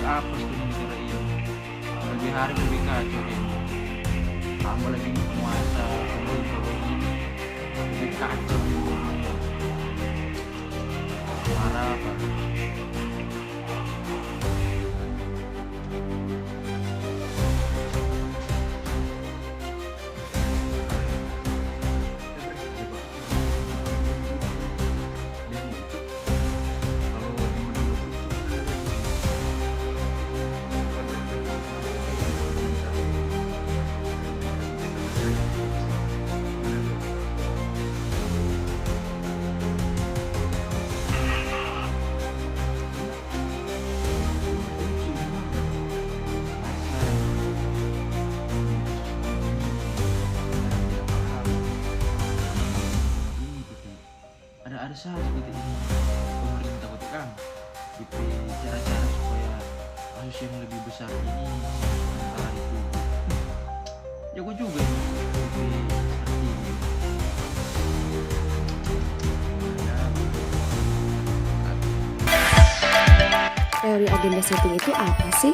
apa sih negara ini? Lebih hari lebih kacau deh. Tambah lagi penguasa pemerintah begini lebih kacau. Marah apa? Ada saja gitu pemerintah kan gitu cara-cara supaya kasus yang lebih besar ini antara itu jago juga ini lebih seperti ini. Teori agenda setting itu apa sih?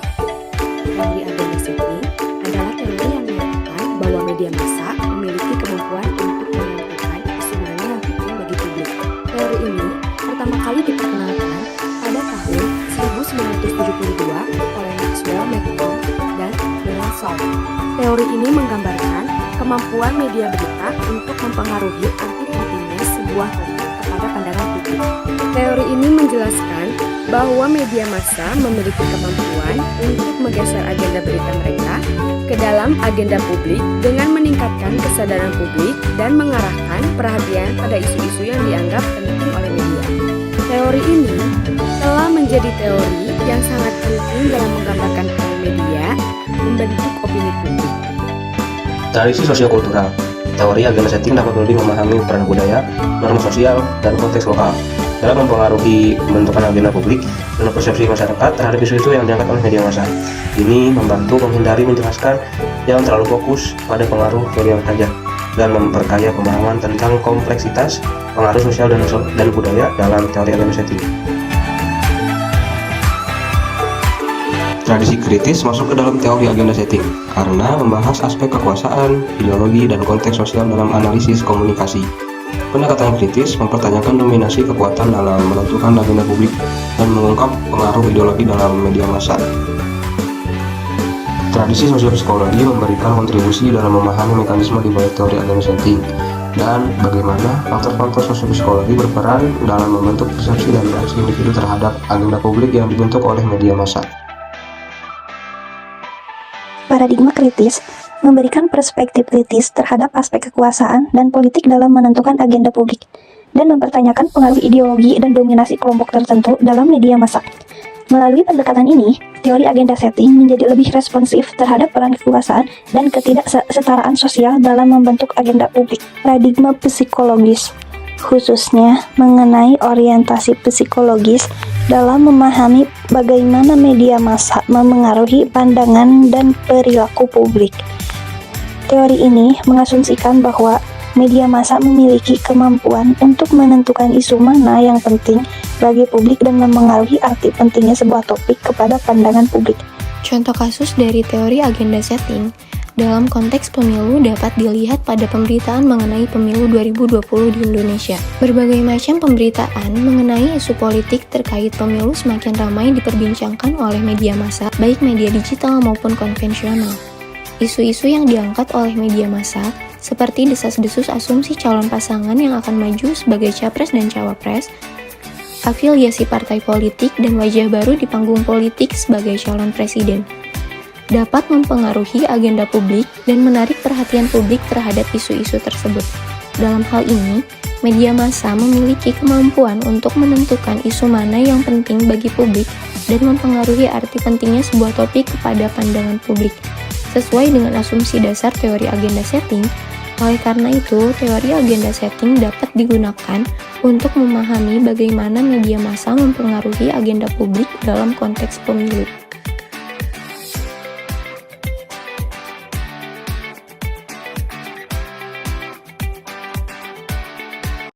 Teori agenda setting adalah teori yang mengatakan bahwa media massa memiliki kemampuan untuk menentukan isu mana yang penting bagi publik. Teori ini pertama kali diperkenalkan pada tahun 1972 oleh Maxwell McCall dan Donald South. Teori ini menggambarkan kemampuan media berita untuk mempengaruhi arti pentingnya sebuah topik kepada pandangan publik. Teori ini menjelaskan bahwa media massa memiliki kemampuan untuk menggeser agenda berita mereka ke dalam agenda publik dengan meningkatkan kesadaran publik dan mengarahkan perhatian pada isu-isu yang dianggap penting oleh media. Teori ini telah menjadi teori yang sangat penting dalam menggambarkan peran media membentuk opini publik. Tradisi sosial kultural. Teori agenda setting dapat lebih memahami peran budaya, norma sosial, dan konteks lokal dalam mempengaruhi pembentukan agenda publik dan persepsi masyarakat terhadap isu-isu yang diangkat oleh media massa. Ini membantu menghindari menjelaskan yang terlalu fokus pada pengaruh media saja dan memperkaya pemahaman tentang kompleksitas pengaruh sosial dan budaya dalam teori agenda setting. Tradisi kritis masuk ke dalam teori agenda setting karena membahas aspek kekuasaan, ideologi, dan konteks sosial dalam analisis komunikasi. Pendekatan kritis mempertanyakan dominasi kekuatan dalam menentukan agenda publik dan mengungkap pengaruh ideologi dalam media massa. Tradisi sosial psikologi memberikan kontribusi dalam memahami mekanisme di balik teori agenda setting dan bagaimana faktor-faktor sosiopsikologi berperan dalam membentuk persepsi dan reaksi individu terhadap agenda publik yang dibentuk oleh media massa. Paradigma kritis memberikan perspektif kritis terhadap aspek kekuasaan dan politik dalam menentukan agenda publik dan mempertanyakan pengaruh ideologi dan dominasi kelompok tertentu dalam media massa. Melalui pendekatan ini, teori agenda setting menjadi lebih responsif terhadap peran kekuasaan dan ketidaksetaraan sosial dalam membentuk agenda publik. Paradigma psikologis, khususnya mengenai orientasi psikologis dalam memahami bagaimana media massa memengaruhi pandangan dan perilaku publik. Teori ini mengasumsikan bahwa media massa memiliki kemampuan untuk menentukan isu mana yang penting bagi publik dan memengaruhi arti pentingnya sebuah topik kepada pandangan publik. Contoh kasus dari teori agenda setting dalam konteks pemilu dapat dilihat pada pemberitaan mengenai pemilu 2020 di Indonesia. Berbagai macam pemberitaan mengenai isu politik terkait pemilu semakin ramai diperbincangkan oleh media massa, baik media digital maupun konvensional. Isu-isu yang diangkat oleh media massa seperti desas-desus asumsi calon pasangan yang akan maju sebagai capres dan cawapres, afiliasi partai politik, dan wajah baru di panggung politik sebagai calon presiden dapat mempengaruhi agenda publik dan menarik perhatian publik terhadap isu-isu tersebut. Dalam hal ini, media massa memiliki kemampuan untuk menentukan isu mana yang penting bagi publik dan mempengaruhi arti pentingnya sebuah topik kepada pandangan publik, sesuai dengan asumsi dasar teori agenda setting. Oleh karena itu, teori agenda setting dapat digunakan untuk memahami bagaimana media massa mempengaruhi agenda publik dalam konteks pemilu.